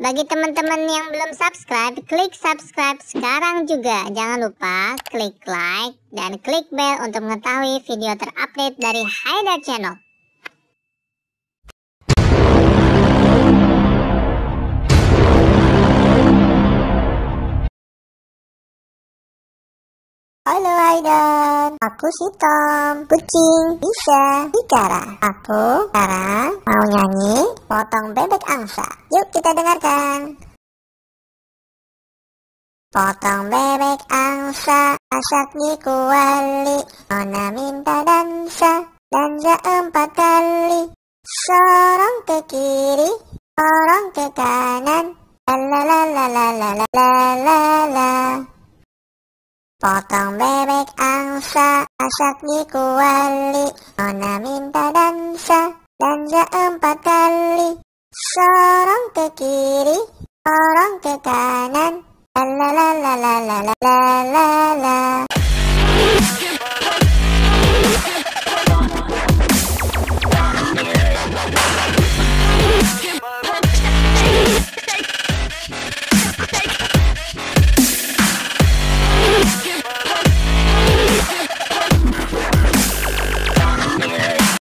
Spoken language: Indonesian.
Bagi teman-teman yang belum subscribe, klik subscribe sekarang juga. Jangan lupa klik like dan klik bell untuk mengetahui video terupdate dari Haidar Channel. Halo Haidar, aku si Tom, kucing bisa bicara. Aku sekarang mau nyanyi Potong Bebek Angsa. Yuk kita dengarkan. Potong bebek angsa, asak di kuali, Nona minta dansa 4 kali. Sorong ke kiri, sorong ke kanan, la la la la la la la la la. Potong bebek angsa, asak di kuali, Nona minta dansa 4 kali. Sorong ke kiri, sorong ke kanan, la la la la la la la la la.